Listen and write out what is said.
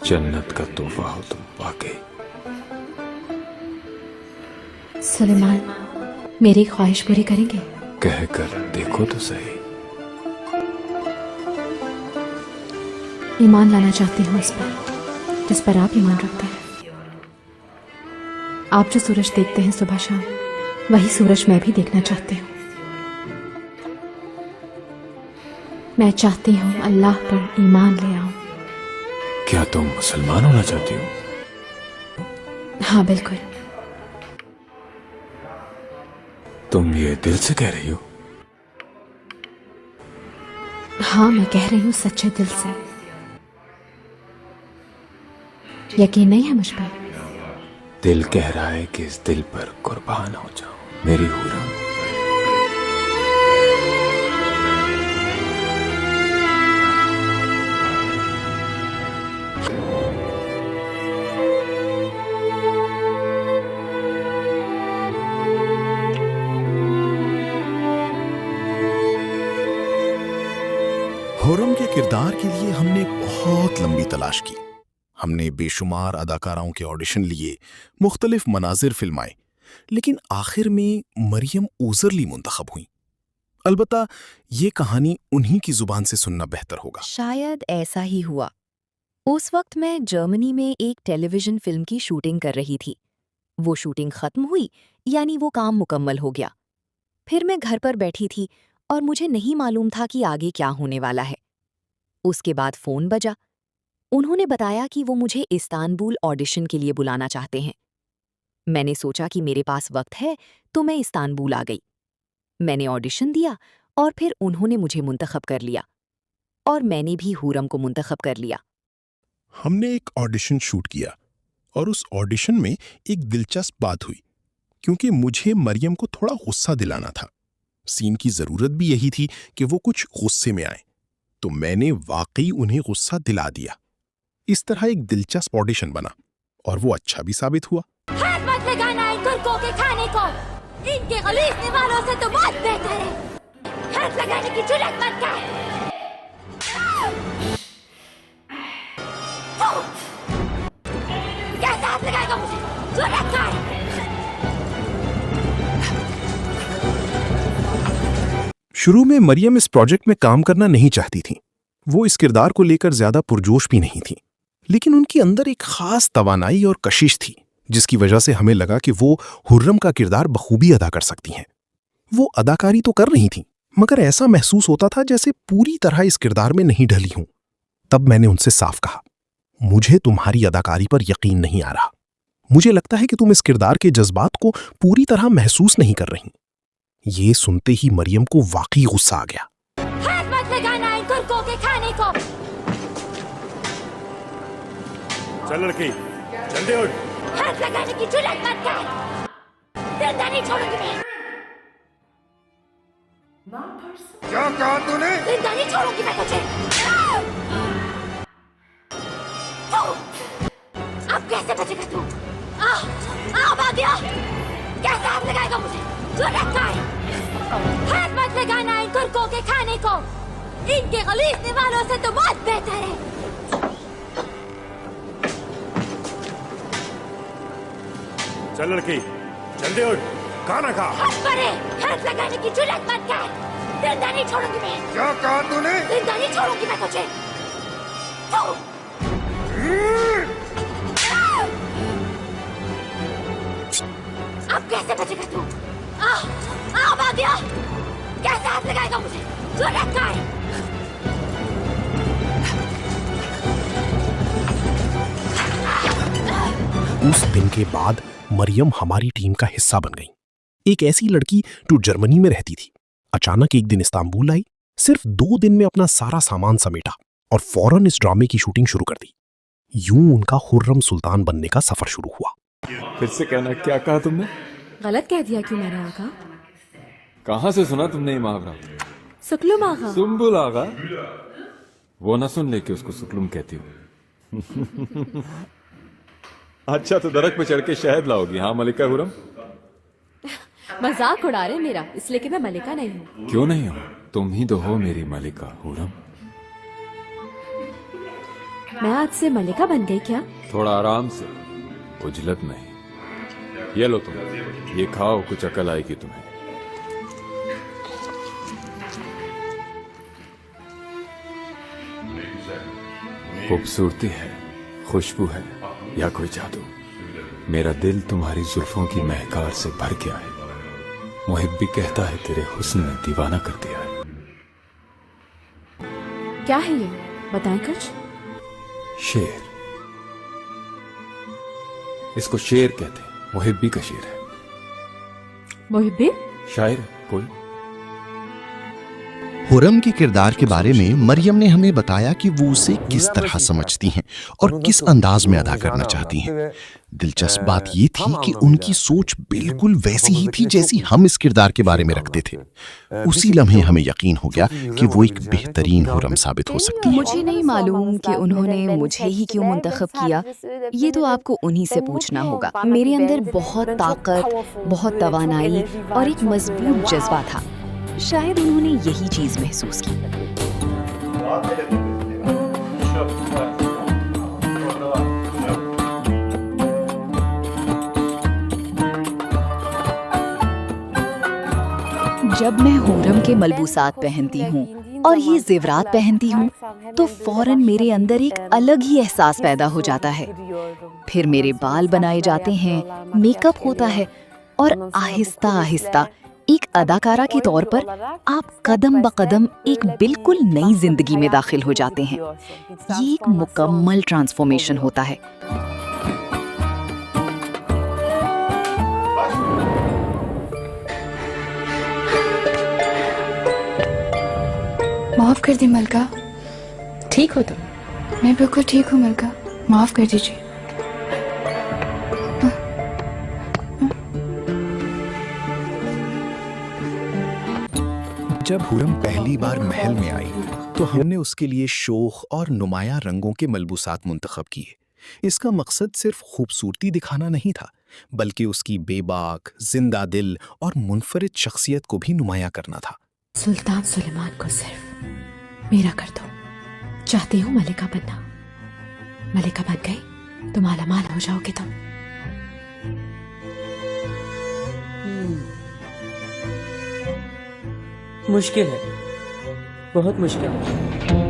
जन्नत का तोहफा हो तुम वाकई। सुलेमान, मेरी ख्वाहिश पूरी करेंगे? कहकर देखो तो सही। ईमान लाना चाहती हूँ उस पर जिस पर आप ईमान रखते हैं। आप जो सूरज देखते हैं सुबह शाम, वही सूरज मैं भी देखना चाहती हूँ। मैं चाहती हूँ अल्लाह पर ईमान ले आऊं। क्या तुम मुसलमान होना चाहती हो? हाँ बिल्कुल। तुम ये दिल से कह रही हो? हाँ मैं कह रही हूँ सच्चे दिल से। यकीन नहीं है मुझ पर? दिल कह रहा है कि इस दिल पर कुर्बान हो जाओ मेरी हुरम। हुर्रम के किरदार के लिए हमने बहुत लंबी तलाश की। हमने बेशुमार अदाकाराओं के ऑडिशन लिए, मुख्तलिफ मनाजिर फिल्माए, लेकिन आखिर में मरियम ऊजरली मुंतखब हुई। अलबत्ता ये कहानी उन्हीं की जुबान से सुनना बेहतर होगा। शायद ऐसा ही हुआ। उस वक्त मैं जर्मनी में एक टेलीविजन फिल्म की शूटिंग कर रही थी। वो शूटिंग खत्म हुई, यानी वो काम मुकम्मल हो गया। फिर मैं घर पर बैठी थी और मुझे नहीं मालूम था कि आगे क्या होने वाला है। उसके बाद फ़ोन बजा। उन्होंने बताया कि वो मुझे इस्तांबुल ऑडिशन के लिए बुलाना चाहते हैं। मैंने सोचा कि मेरे पास वक्त है तो मैं इस्तांबुल आ गई। मैंने ऑडिशन दिया और फिर उन्होंने मुझे मुंतखब कर लिया और मैंने भी हुर्रम को मुंतखब कर लिया। हमने एक ऑडिशन शूट किया और उस ऑडिशन में एक दिलचस्प बात हुई, क्योंकि मुझे मरियम को थोड़ा गुस्सा दिलाना था। सीन की जरूरत भी यही थी कि वो कुछ गुस्से में आए, तो मैंने वाकई उन्हें गुस्सा दिला दिया। इस तरह एक दिलचस्प ऑडिशन बना और वो अच्छा भी साबित हुआ। हाथ मत लगाना इन तुर्कों के खाने को। इनके गलीज निवालों से तो बहुत बेहतर है। हाथ लगाने की जुर्रत मत कर। कैसे हाथ लगाएगा मुझे? जुर्रत कर। शुरू में मरियम इस प्रोजेक्ट में काम करना नहीं चाहती थी। वो इस किरदार को लेकर ज्यादा पुरजोश भी नहीं थी, लेकिन उनके अंदर एक खास तवानाई और कशिश थी, जिसकी वजह से हमें लगा कि वो हुर्रम का किरदार बखूबी अदा कर सकती हैं। वो अदाकारी तो कर रही थीं, मगर ऐसा महसूस होता था जैसे पूरी तरह इस किरदार में नहीं ढली हूं। तब मैंने उनसे साफ कहा, मुझे तुम्हारी अदाकारी पर यकीन नहीं आ रहा। मुझे लगता है कि तुम इस किरदार के जज्बात को पूरी तरह महसूस नहीं कर रही। ये सुनते ही मरियम को वाकई गुस्सा आ गया। हाथ मत लगाना इन तुर्कों के खाने को। चल लड़की, जल्दी उठ। हाथ लगाने की जुर्रत मत कर। जिंदा नहीं छोड़ूंगी मैं। क्या कहा तूने? जिंदा नहीं छोड़ूंगी मैं तुझे। अब कैसे बचेगा तू? भाग्या, कैसे हाथ लगाएगा मुझे? जुर्रत कर। हाथ मत लगाना इन तुर्कों के खाने को। इनके गलीज निवालों से तो बहुत बेहतर है। चल लड़की, जल्दी उठ, खाना खा। हाथ पर है। हाथ लगाने की जुर्रत मत कर। जिंदा नहीं छोड़ूंगी मैं। क्या कहा तूने? जिंदा नहीं छोड़ूंगी मैं तुझे। अब कैसे बचेगा तू? भाग्या, कैसे हाथ लगाएगा मुझे? जुर्रत कर। उस दिन के बाद मरियम हमारी टीम का हिस्सा बन गई। एक ऐसी लड़की जो जर्मनी में रहती थी, अचानक एक दिन इस्तांबुल आई, सिर्फ 2 दिन में अपना सारा सामान समेटा और फौरन इस ड्रामे की शूटिंग शुरू कर दी। यूं उनका खुर्रम सुल्तान बनने का सफर शुरू हुआ। फिर से कहना, क्या कहा तुमने? गलत कह दिया क्यों मैंने आका? कहां से सुना तुमने ये मुहावरा? सुकलुम आका। सुम्बुल आगा? वो ना सुन ले कि उसको सुकलुम कहती हो। अच्छा तो दरख्त पे चढ़ के शहद लाओगी, हाँ मलिका हुर्रम? मजाक उड़ा रहे मेरा, इसलिए कि मैं मलिका नहीं हूँ। क्यों नहीं हो? तुम ही तो हो मेरी मलिका हुर्रम। मैं आज से मलिका बन गई क्या? थोड़ा आराम से, उजलत नहीं। ये लो तुम, ये खाओ, कुछ अकल आएगी तुम्हें। खूबसूरती है, खुशबू है या कोई जादू, मेरा दिल तुम्हारी जुल्फों की महकार से भर गया है। मुहिब भी कहता है तेरे हुस्न ने दीवाना कर दिया है। क्या है ये, बताएं कुछ। शेर, इसको शेर कहते हैं। मुहिब्बी का शेर है। मुहिब्बी? शायर है कोई। हुरम के किरदार के बारे में मरियम ने हमें बताया कि वो उसे किस तरह समझती हैं और किस अंदाज में अदा करना चाहती हैं। दिलचस्प बात ये थी कि उनकी सोच बिल्कुल वैसी ही थी जैसी हम इस किरदार के बारे में रखते थे। उसी लम्हे हमें यकीन हो गया कि वो एक बेहतरीन हुरम साबित हो सकती है। मुझे नहीं मालूम कि उन्होंने मुझे ही क्यों मुंतखब किया, ये तो आपको उन्हीं से पूछना होगा। मेरे अंदर बहुत ताकत, बहुत तवानाई और एक मजबूत जज्बा था। शायद उन्होंने यही चीज महसूस की। जब मैं हुरम के मलबूसात पहनती हूँ और ये ज़ेवरात पहनती हूँ तो फौरन मेरे अंदर एक अलग ही एहसास पैदा हो जाता है। फिर मेरे बाल बनाए जाते हैं, मेकअप होता है और आहिस्ता आहिस्ता एक अदाकारा के तौर पर आप कदम ब कदम एक बिल्कुल नई जिंदगी में दाखिल हो जाते हैं। ये एक मुकम्मल ट्रांसफॉर्मेशन होता है। माफ कर दी मलका। ठीक हो तुम? मैं बिल्कुल ठीक हूँ मलका, माफ कर दीजिए। जब हुरम पहली बार महल में आई तो हमने उसके लिए शोख और नुमाया रंगों के मलबूसात मुंतखब किए। इसका मकसद सिर्फ खूबसूरती दिखाना नहीं था, बल्कि उसकी बेबाक, जिंदा दिल और मुनफरिद शख्सियत को भी नुमाया करना था। सुल्तान सुलेमान को सिर्फ मेरा कर दो। चाहती हूँ मलिका बनना। मलिका बन गई तो मालामाल हो जाओगे तुम। मुश्किल है, बहुत मुश्किल है।